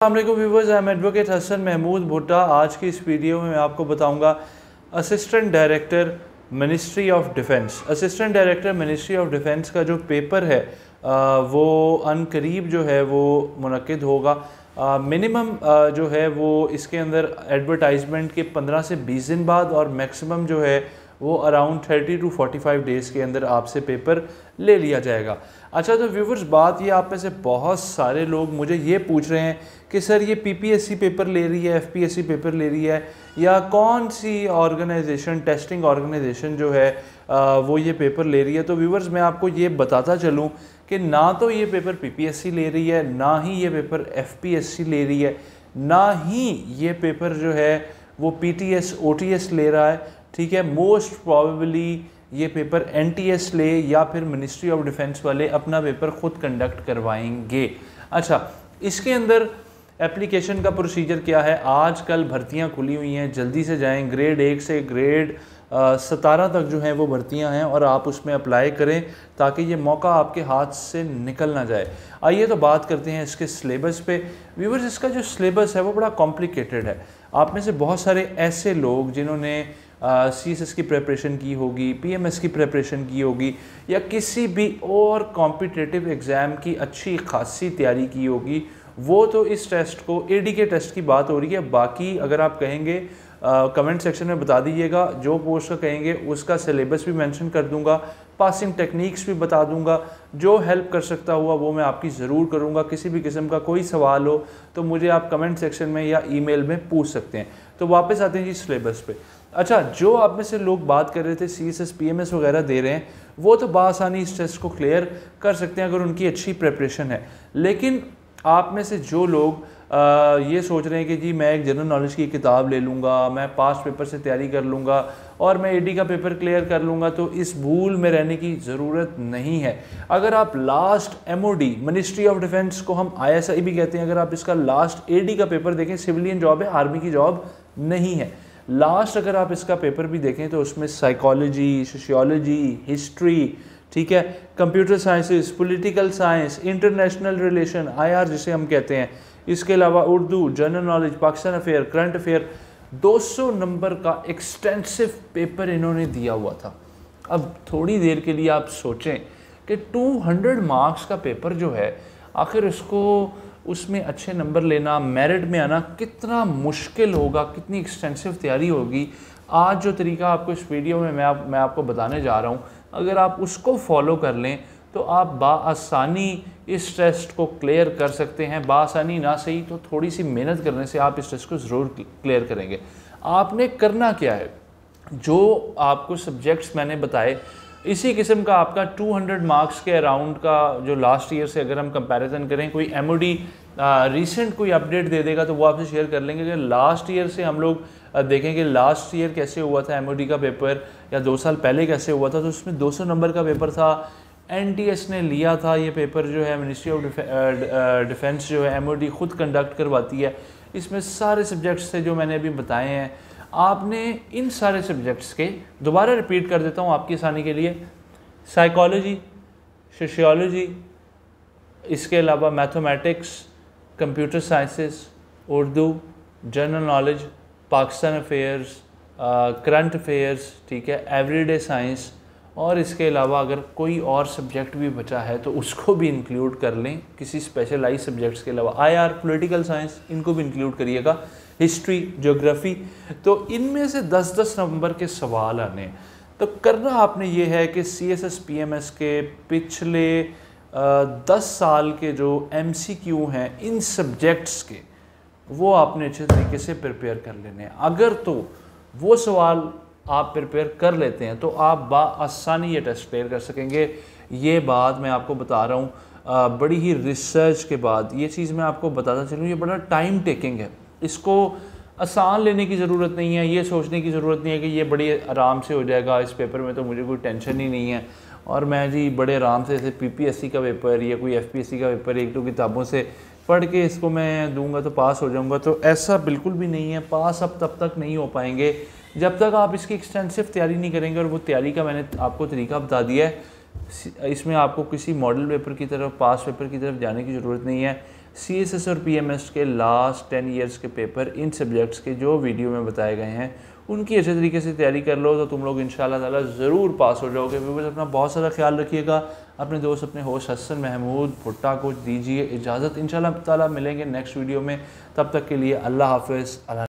अस्सलाम viewers, I am advocate Hasan Mahmood Bhutta. आज की इस वीडियो में मैं आपको बताऊंगा assistant director ministry of defence. Assistant director ministry of defence का जो पेपर है वो अनकरीब जो है वो मुनक्किद होगा। मिनिमम जो है वो इसके अंदर एडवर्टाइजमेंट के 15 से 20 दिन बाद और मैक्सिमम जो है वो अराउंड 30 टू 45 डेज़ के अंदर आपसे पेपर ले लिया जाएगा। अच्छा, तो व्यूवर्स, बात ये आप में से बहुत सारे लोग मुझे ये पूछ रहे हैं कि सर ये पीपीएससी पेपर ले रही है, एफपीएससी पेपर ले रही है, या कौन सी ऑर्गेनाइजेशन, टेस्टिंग ऑर्गेनाइजेशन जो है वो ये पेपर ले रही है। तो व्यूवर्स, मैं आपको ये बताता चलूँ कि ना तो ये पेपर पीपीएससी ले रही है, ना ही ये पेपर एफपीएससी ले रही है, ना ही ये पेपर जो है वो पीटीएस ओटीएस ले रहा है। ठीक है, मोस्ट प्रॉबेबली ये पेपर एनटीएस ले या फिर मिनिस्ट्री ऑफ डिफेंस वाले अपना पेपर खुद कंडक्ट करवाएंगे। अच्छा, इसके अंदर एप्लीकेशन का प्रोसीजर क्या है? आजकल भर्तियां खुली हुई हैं, जल्दी से जाएं। ग्रेड 1 से ग्रेड 17 तक जो हैं वो भर्तियां हैं और आप उसमें अप्लाई करें ताकि ये मौका आपके हाथ से निकल ना जाए। आइए तो बात करते हैं इसके सिलेबस पे। व्यूवर्स, इसका जो सिलेबस है वो बड़ा कॉम्प्लिकेटेड है। आप में से बहुत सारे ऐसे लोग जिन्होंने सीएसएस की प्रिपरेशन की होगी, पीएमएस की प्रिपरेशन की होगी, या किसी भी और कॉम्पिटिटिव एग्ज़ाम की अच्छी खासी तैयारी की होगी, वो तो इस टेस्ट को एडी के टेस्ट की बात हो रही है। बाकी अगर आप कहेंगे कमेंट सेक्शन में बता दीजिएगा, जो पोस्ट का कहेंगे उसका सिलेबस भी मेंशन कर दूंगा, पासिंग टेक्निक्स भी बता दूंगा। जो हेल्प कर सकता हुआ वो मैं आपकी ज़रूर करूंगा। किसी भी किस्म का कोई सवाल हो तो मुझे आप कमेंट सेक्शन में या ईमेल में पूछ सकते हैं। तो वापस आते हैं जी सिलेबस पे। अच्छा, जो आप में से लोग बात कर रहे थे सीएसएस पीएमएस वगैरह दे रहे हैं, वो तो बासानी इस टेस्ट को क्लियर कर सकते हैं अगर उनकी अच्छी प्रिपरेशन है। लेकिन आप में से जो लोग ये सोच रहे हैं कि जी मैं एक जनरल नॉलेज की किताब ले लूँगा, मैं पास्ट पेपर से तैयारी कर लूँगा और मैं एडी का पेपर क्लियर कर लूँगा, तो इस भूल में रहने की ज़रूरत नहीं है। अगर आप last MoD, ministry of defence को हम आईएसआई भी कहते हैं, अगर आप इसका लास्ट एडी का पेपर देखें, सिविलियन जॉब है, आर्मी की जॉब नहीं है। लास्ट अगर आप इसका पेपर भी देखें तो उसमें साइकोलॉजी, सोशियोलॉजी, हिस्ट्री, ठीक है, computer sciences, political science, international relation, IR जिसे हम कहते हैं, इसके अलावा Urdu, general knowledge, Pakistan affair, current affair, 200 number का एक्सटेंसिव पेपर इन्होंने दिया हुआ था। अब थोड़ी देर के लिए आप सोचें कि 200 मार्क्स का पेपर जो है, आखिर इसको उसमें अच्छे नंबर लेना, मेरिट में आना कितना मुश्किल होगा, कितनी एक्सटेंसिव तैयारी होगी। आज जो तरीका आपको इस वीडियो में मैं आपको बताने जा रहा हूँ, अगर आप उसको फॉलो कर लें तो आप बाआसानी इस टेस्ट को क्लियर कर सकते हैं। बाआसानी ना सही तो थोड़ी सी मेहनत करने से आप इस टेस्ट को ज़रूर क्लियर करेंगे। आपने करना क्या है, जो आपको सब्जेक्ट्स मैंने बताए, इसी किस्म का आपका 200 मार्क्स के अराउंड का जो लास्ट ईयर से अगर हम कंपैरिजन करें, कोई एमओडी रिसेंट कोई अपडेट दे देगा तो वो आपसे शेयर कर लेंगे कि लास्ट ईयर से हम लोग देखेंगे लास्ट ईयर कैसे हुआ था एमओडी का पेपर, या 2 साल पहले कैसे हुआ था। तो उसमें 200 नंबर का पेपर था, एनटीएस ने लिया था ये पेपर जो है, मिनिस्ट्री ऑफ डिफेंस जो है एमओडी खुद कंडक्ट करवाती है। इसमें सारे सब्जेक्ट्स थे जो मैंने अभी बताए हैं। आपने इन सारे सब्जेक्ट्स के, दोबारा रिपीट कर देता हूँ आपकी आसानी के लिए, साइकोलॉजी, सोशियोलॉजी, इसके अलावा mathematics, computer sciences, Urdu, general knowledge, Pakistan affairs, current affairs, ठीक है, एवरीडे साइंस, और इसके अलावा अगर कोई और सब्जेक्ट भी बचा है तो उसको भी इंक्लूड कर लें, किसी स्पेशलाइज सब्जेक्ट्स के अलावा। आईआर, पॉलिटिकल साइंस, इनको भी इंक्लूड करिएगा, हिस्ट्री, ज्योग्राफी। तो इनमें से 10-10 नंबर के सवाल आने। तो करना आपने ये है कि सीएसएस पीएमएस के पिछले 10 साल के जो एमसीक्यू हैं इन सब्जेक्ट्स के, वो आपने अच्छे तरीके से प्रिपेयर कर लेने हैं। अगर तो वो सवाल आप प्रिपेयर कर लेते हैं तो आप बाआसानी ये टेस्ट क्लियर कर सकेंगे। ये बात मैं आपको बता रहा हूँ बड़ी ही रिसर्च के बाद। ये चीज़ मैं आपको बताता चलूँ, ये बड़ा टाइम टेकिंग है, इसको आसान लेने की ज़रूरत नहीं है, ये सोचने की ज़रूरत नहीं है कि ये बड़ी आराम से हो जाएगा, इस पेपर में तो मुझे कोई टेंशन ही नहीं है और मैं जी बड़े आराम से ऐसे पीपीएससी का पेपर या कोई एफपीएससी का पेपर 1-2 किताबों से पढ़ के इसको मैं दूंगा तो पास हो जाऊंगा। तो ऐसा बिल्कुल भी नहीं है। पास अब तब तक नहीं हो पाएंगे जब तक आप इसकी एक्सटेंसिव तैयारी नहीं करेंगे। और वो तैयारी का मैंने आपको तरीका बता दिया है। इसमें आपको किसी मॉडल पेपर की तरफ, पास पेपर की तरफ जाने की ज़रूरत नहीं है। CSS और PMS के लास्ट 10 ईयर्स के पेपर इन सब्जेक्ट्स के जो वीडियो में बताए गए हैं उनकी अच्छे तरीके से तैयारी कर लो तो तुम लोग इंशाल्लाह ताला ज़रूर पास हो जाओगे। व्यूअर्स अपना बहुत सारा ख्याल रखिएगा। अपने दोस्त अपने होस्ट हसन महमूद भुट्टा को दीजिए इजाज़त। इंशाल्लाह ताला मिलेंगे नेक्स्ट वीडियो में, तब तक के लिए अल्लाह हाफ़िज़।